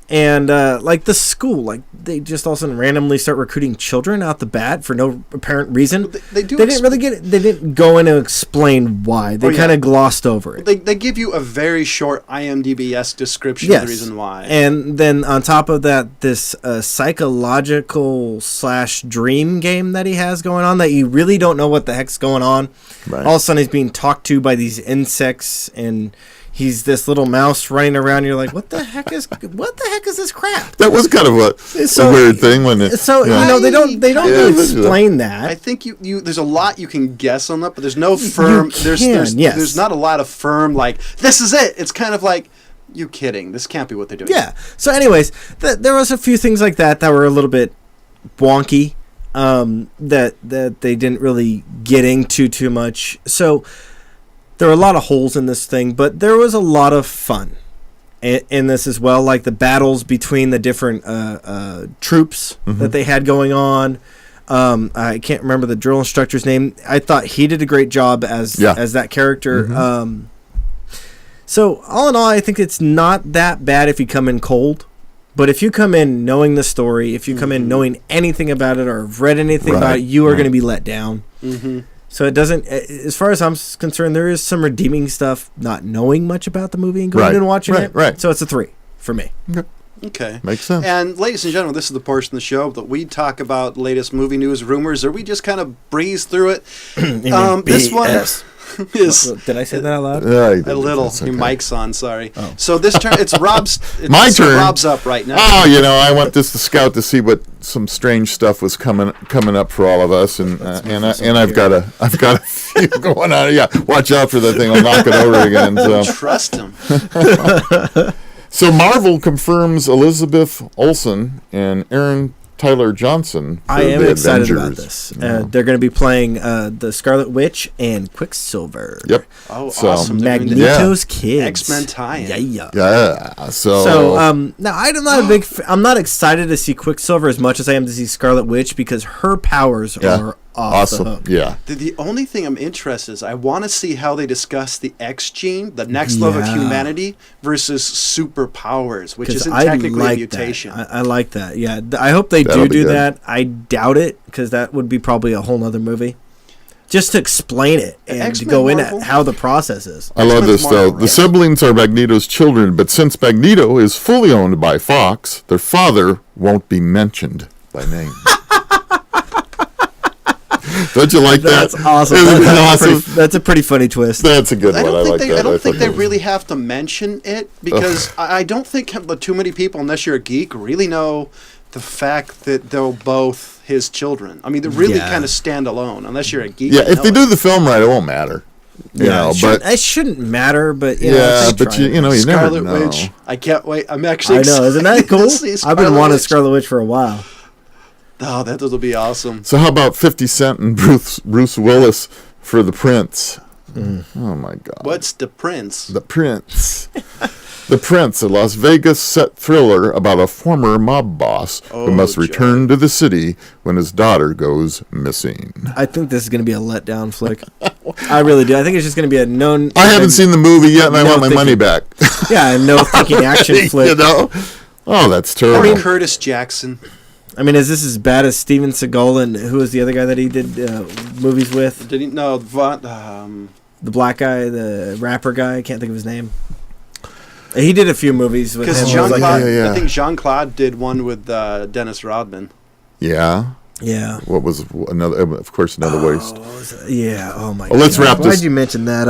And like the school, like they just all of a sudden randomly start recruiting children out the bat for no apparent reason. They didn't really get it. They didn't go in and explain why. They kind of glossed over it. They give you a very short IMDb-esque description of the reason why. And then on top of that, this psychological / dream game that he has going on that you really don't know what the heck's going on. Right. All of a sudden he's being talked to by these insects, and he's this little mouse running around. You're like, what the heck is this crap? That was kind of a weird thing when it. So they don't really explain that. I think you there's a lot you can guess on that, but there's no firm. There's not a lot of firm like this is it. It's kind of like, you kidding? This can't be what they're doing. Yeah. So anyways, there was a few things like that were a little bit wonky. That they didn't really get into too much. So there were a lot of holes in this thing, but there was a lot of fun in this as well, like the battles between the different troops that they had going on. I can't remember the drill instructor's name. I thought he did a great job as that character. Mm-hmm. So all in all, I think it's not that bad if you come in cold. But if you come in knowing the story, if you come in knowing anything about it or have read anything about it, you are going to be let down. Mm-hmm. So it doesn't, as far as I'm concerned, there is some redeeming stuff not knowing much about the movie and going in and watching it. Right. So it's a 3 for me. Okay. Makes sense. And ladies and gentlemen, this is the portion of the show that we talk about latest movie news, rumors, or we just kind of breeze through it. This one, Did I say that out loud? A little. Okay. Your mic's on. Sorry. Oh. So this turn, it's Rob's. My turn. Rob's up right now. Oh, I went just to scout to see what some strange stuff was coming up for all of us, and I've got a few going on. Yeah, watch out for that thing. I'll knock it over again. So. Trust him. So Marvel confirms Elizabeth Olsen and Aaron Tyler Johnson. I am excited about this. They're going to be playing the Scarlet Witch and Quicksilver. Yep. Oh, awesome! Magneto's kids. X-Men tie-in. Yeah. So now I'm not I'm not excited to see Quicksilver as much as I am to see Scarlet Witch because her powers are awesome. The hook. Yeah. The only thing I'm interested is I want to see how they discuss the X gene, the next level of humanity, versus superpowers, which isn't technically a mutation. I like that. Yeah. I hope they do that. I doubt it because that would be probably a whole nother movie. Just to explain it and X-Men to go into how the process is. I love this, though. The siblings are Magneto's children, but since Magneto is fully owned by Fox, their father won't be mentioned by name. Don't you like that? That's awesome. That's a pretty funny twist. That's a good one. I like that. I don't think they really have to mention it because I don't think too many people, unless you're a geek, really know the fact that they're both his children. I mean, they really kind of stand alone, unless you're a geek. Yeah, if they do the film right, it won't matter. It shouldn't matter, but you Scarlet never know. Witch. I can't wait. I'm actually. I know, isn't that cool? I've been wanting Scarlet Witch for a while. Oh, that will be awesome. So how about 50 Cent and Bruce Willis for The Prince? Oh, my God. What's The Prince? The Prince. The Prince, a Las Vegas set thriller about a former mob boss who must return to the city when his daughter goes missing. I think this is going to be a letdown flick. I really do. I think it's just going to be a known... I haven't seen the movie yet, and I want my money back. Yeah, no thinking action flick. Oh, that's terrible. I mean, Curtis Jackson. I mean, is this as bad as Steven Seagal and who was the other guy that he did movies with? Did he? No, the black guy, the rapper guy. I can't think of his name. He did a few movies with him. I think Jean-Claude did one with Dennis Rodman. Yeah. Yeah. What was another? Of course, another waste. Yeah. Oh my God. Let's wrap this. Why'd you mention that?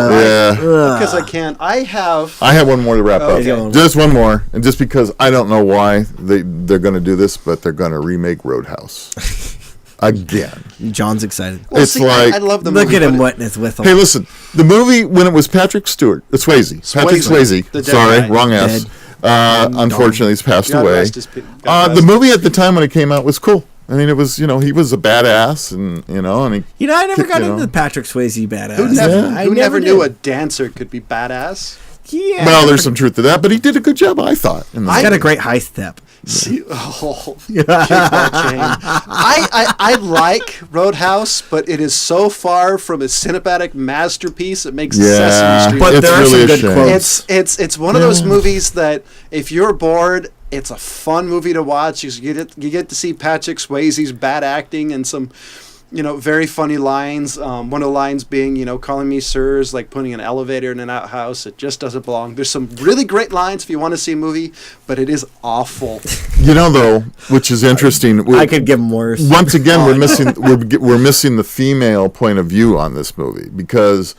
Because I can't. I have one more to wrap up. Just one more, and just because I don't know why they're going to do this, but they're going to remake Roadhouse again. John's excited. Well, I love the movie. Look at him wetting his whistle. Hey, listen, the movie when it was Patrick Swayze. Patrick Swayze. Sorry, wrong ass. Unfortunately, he's passed away. The movie at the time when it came out was cool. I mean, it was, he was a badass, and I never got into the Patrick Swayze badass. Who never knew a dancer could be badass? Yeah. Well, there's some truth to that, but he did a good job, I thought. He's got a great high step. I like Roadhouse, but it is so far from a cinematic masterpiece. It makes Sesame Street. But there are some good quotes. It's one of those movies that if you're bored, it's a fun movie to watch. You get to see Patrick Swayze's bad acting and some, very funny lines. One of the lines being, calling me sir is like putting an elevator in an outhouse. It just doesn't belong. There's some really great lines if you want to see a movie, but it is awful. Though, which is interesting. I could give them worse. Once again, we're missing the female point of view on this movie because,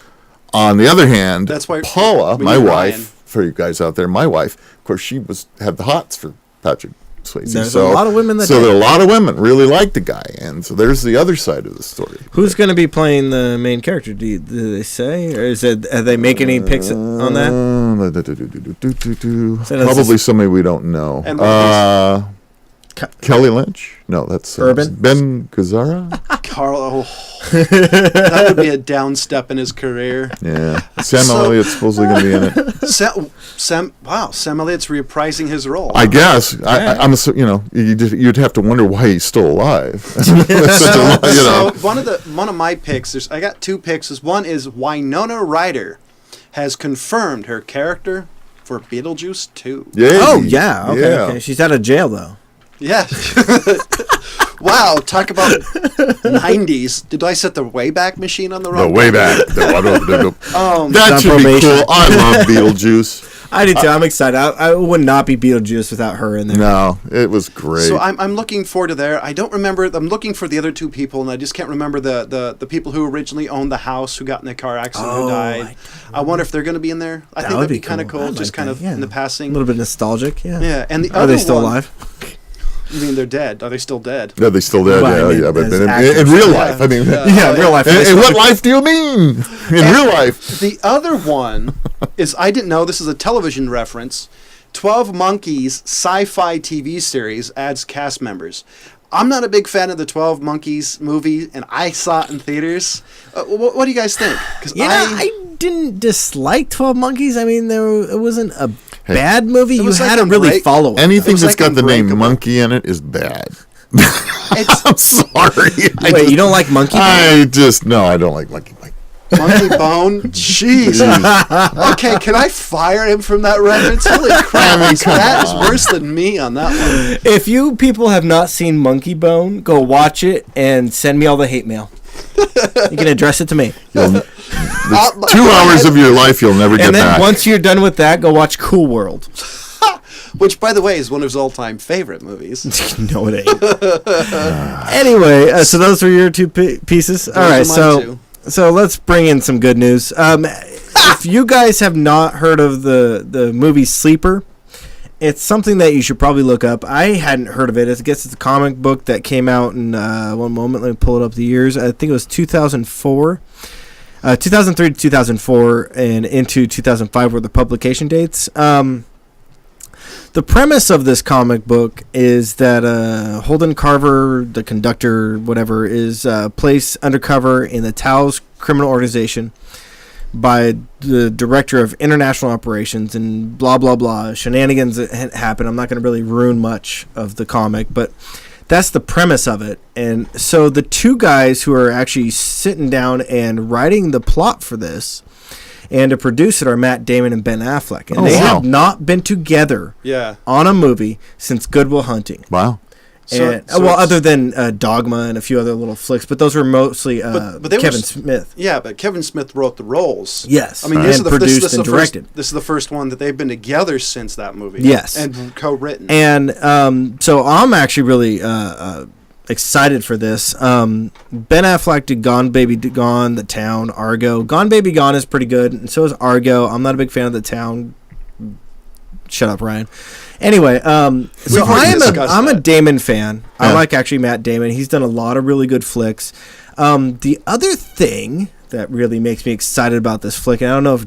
on the other hand, that's why Paula, my wife, for you guys out there, my wife, of course, she had the hots for Patrick Swayze. There's a lot of women there are a lot of women really like the guy, and so there's the other side of the story. Who's going to be playing the main character? Do they say, or have they make any picks on that? Probably somebody we don't know. Kelly Lynch? No, that's Urban. Ben Gazzara. Carl. That would be a down step in his career. Yeah, Sam Elliott's supposedly going to be in it. Sam Elliott's reprising his role. I guess. You'd have to wonder why he's still alive. So one of my picks. I got two picks. One is Winona Ryder has confirmed her character for Beetlejuice 2. Yay. Oh yeah. Okay. She's out of jail though. Yeah. Wow, talk about 90s. Did I set the Wayback Machine on the wrong? The Wayback. That should be cool. I love Beetlejuice. I do too. I'm excited. I would not be Beetlejuice without her in there. No, it was great. So I'm looking forward to there. I don't remember. I'm looking for the other two people, and I just can't remember the people who originally owned the house who got in a car accident who died. I wonder if they're going to be in there. I think that'd be kind of cool, just kind of in the passing. A little bit nostalgic, yeah. Yeah, and Are they still alive? I mean, they're dead. Are they still dead? Yeah, they're still dead. Well, yeah, I mean, but in real life, I mean, in real life. In what life do you mean? In real life. The other one is, I didn't know, this is a television reference. 12 Monkeys sci-fi TV series adds cast members. I'm not a big fan of the 12 Monkeys movie, and I saw it in theaters. What do you guys think? Because I didn't dislike 12 Monkeys. I mean, it wasn't a bad movie. You had to really follow it. Anything that's got the name Monkey in it is bad. I'm sorry. Wait, you don't like Monkey Bone? I don't like Monkey Bone. Monkey Bone? Jeez. Okay, can I fire him from that reference? Holy crap. That is worse than me on that one. If you people have not seen Monkey Bone, go watch it and send me all the hate mail. You can address it to me. 2 hours of your life you'll never get back. And then once you're done with that, go watch Cool World. Which, by the way, is one of his all-time favorite movies. No, it ain't. Anyway, so those were your two pieces. All right, so let's bring in some good news. If you guys have not heard of the movie Sleeper, it's something that you should probably look up. I hadn't heard of it. I guess it's a comic book that came out in one moment. Let me pull it up the years. I think it was 2004. 2003 to 2004 and into 2005 were the publication dates. The premise of this comic book is that Holden Carver, the conductor, whatever, is placed undercover in the Tao's criminal organization by the director of international operations, and blah, blah, blah. Shenanigans that happen. I'm not going to really ruin much of the comic, but that's the premise of it. And so the two guys who are actually sitting down and writing the plot for this and to produce it are Matt Damon and Ben Affleck. And they have not been together on a movie since Good Will Hunting. Wow. Other than Dogma and a few other little flicks, but those were mostly Kevin Smith. Yeah, but Kevin Smith wrote the roles. Yes. I mean, this is directed. This is the first one that they've been together since that movie. Yes. And co-written. And so I'm actually really excited for this. Ben Affleck did Gone Baby Gone, The Town, Argo. Gone Baby Gone is pretty good, and so is Argo. I'm not a big fan of The Town. Shut up, Ryan. Anyway, so I'm a Damon fan. I like actually Matt Damon. He's done a lot of really good flicks. The other thing that really makes me excited about this flick, and I don't know if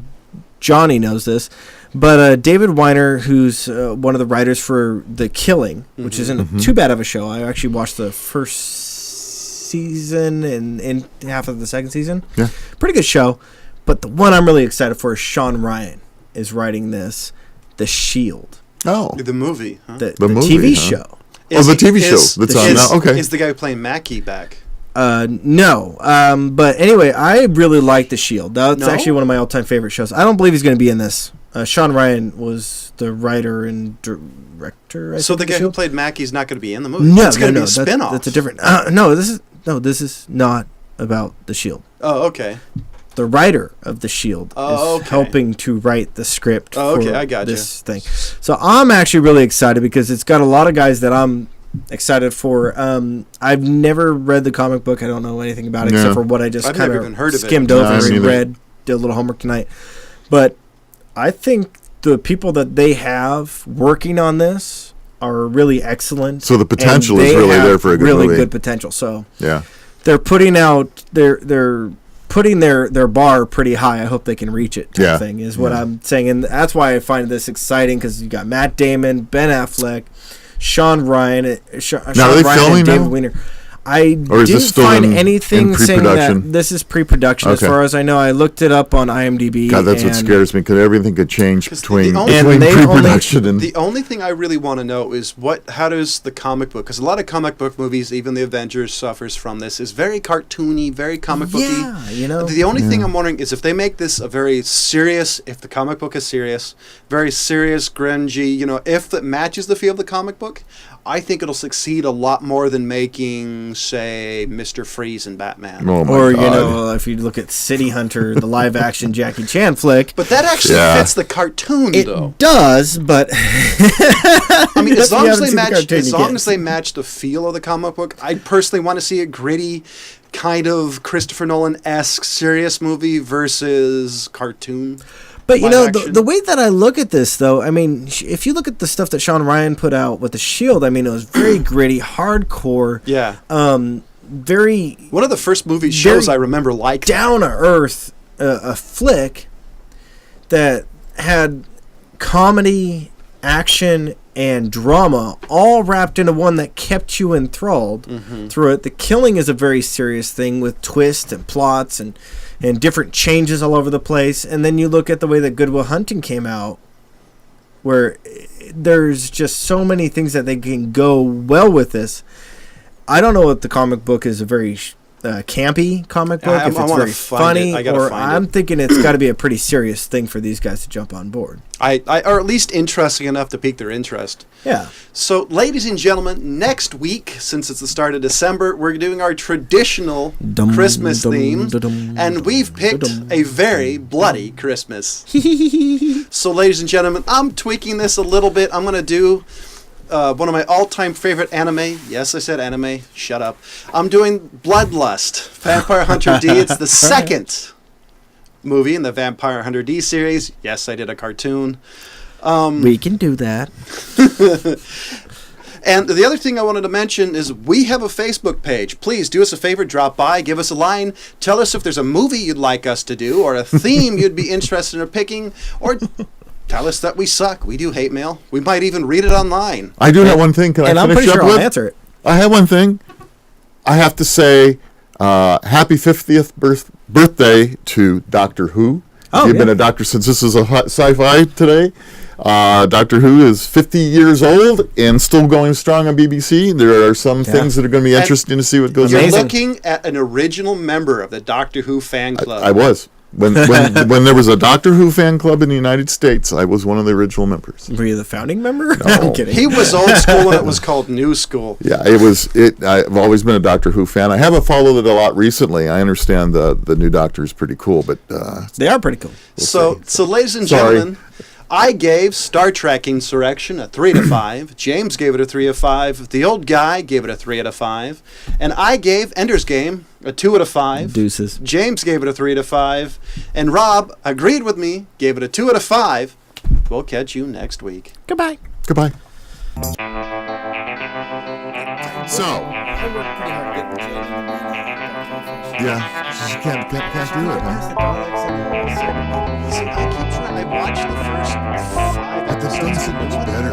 Johnny knows this, but David Weiner, who's one of the writers for The Killing, which isn't too bad of a show. I actually watched the first season and half of the second season. Yeah. Pretty good show. But the one I'm really excited for is Sean Ryan is writing this, The Shield. Oh. The movie. Huh? The movie, TV show. The TV show that's on now. Okay. Is the guy playing Mackie back? No. But anyway, I really like The Shield. That's actually one of my all-time favorite shows. I don't believe he's going to be in this. Sean Ryan was the writer and director. So the guy who played Mackie's not going to be in the movie? No, it's going to be a spin-off. That's a different... This is not about The Shield. Oh, okay. The writer of The Shield is helping to write the script for this thing. So I'm actually really excited because it's got a lot of guys that I'm excited for. I've never read the comic book. I don't know anything about it except for what I just kind of skimmed over and read. Did a little homework tonight. But I think the people that they have working on this are really excellent. So the potential is really there for a good movie. Really good potential. So they're putting out they're putting their bar pretty high. I hope they can reach it. Type thing is what I'm saying, and that's why I find this exciting because you got Matt Damon, Ben Affleck, Sean Ryan, and David Weiner. I didn't find anything saying that this is pre-production. As far as I know, I looked it up on IMDb. God, that's what scares me because everything could change between pre-production and... The only thing I really want to know is how does the comic book, because a lot of comic book movies, even the Avengers suffers from this, is very cartoony, very comic booky. Yeah, you know. The only thing I'm wondering is if they make this a very serious, if the comic book is serious, very serious, grungy, if it matches the feel of the comic book, I think it'll succeed a lot more than making, say, Mr. Freeze and Batman. Oh my Or, God. if you look at City Hunter, the live-action Jackie Chan flick. But that actually fits the cartoon, though. It does, but... I mean, as If you long as haven't they seen the match, cartoon, as you long can't. as they match the feel of the comic book, I personally want to see a gritty, kind of Christopher Nolan-esque serious movie versus cartoon. But, live the action. way that I look at this, though, I mean, if you look at the stuff that Sean Ryan put out with The Shield, I mean, it was very gritty, hardcore. Yeah. Very One of the first movie shows I remember like down-to-earth a flick that had comedy, action, and drama all wrapped into one that kept you enthralled through it. The killing is a very serious thing with twists and plots and different changes all over the place. And then you look at the way that Good Will Hunting came out, where there's just so many things that they can go well with this. I don't know if the comic book is a very campy comic book, if it's very funny, or I'm thinking it's got to be a pretty serious thing for these guys to jump on board. or at least interesting enough to pique their interest. Yeah. So, ladies and gentlemen, next week, since it's the start of December, we're doing our traditional Christmas theme, and we've picked a very bloody Christmas. So, ladies and gentlemen, I'm tweaking this a little bit. I'm going to do one of my all-time favorite anime. Yes, I said anime. Shut up. I'm doing Bloodlust, Vampire Hunter D. It's the second movie in the Vampire Hunter D series. Yes, I did a cartoon. We can do that. And the other thing I wanted to mention is we have a Facebook page. Please do us a favor, drop by, give us a line, tell us if there's a movie you'd like us to do or a theme you'd be interested in picking, or tell us that we suck. We do hate mail. We might even read it online. I do have one thing. Can I finish I'm pretty up sure with? I'll answer it. I have one thing. I have to say happy 50th birthday to Doctor Who. You've been a doctor since this is a sci-fi today. Doctor Who is 50 years old and still going strong on BBC. There are some things that are going to be interesting to see what goes on. You're looking at an original member of the Doctor Who fan club. I was. When there was a Doctor Who fan club in the United States, I was one of the original members. Were you the founding member? No. I'm kidding. He was old school when it was called new school. Yeah, I've always been a Doctor Who fan. I haven't followed it a lot recently. I understand the new Doctor is pretty cool, but they are pretty cool. So, ladies and gentlemen, I gave Star Trek Insurrection a 3 out of 5. James gave it a 3 out of 5. The old guy gave it a 3 out of 5. And I gave Ender's Game a 2 out of 5. Deuces. James gave it a 3 out of 5. And Rob agreed with me, gave it a 2 out of 5. We'll catch you next week. Goodbye. goodbye. So, yeah, she can't do it, huh? See, I keep trying. I watched the first 5 But this doesn't seem much better.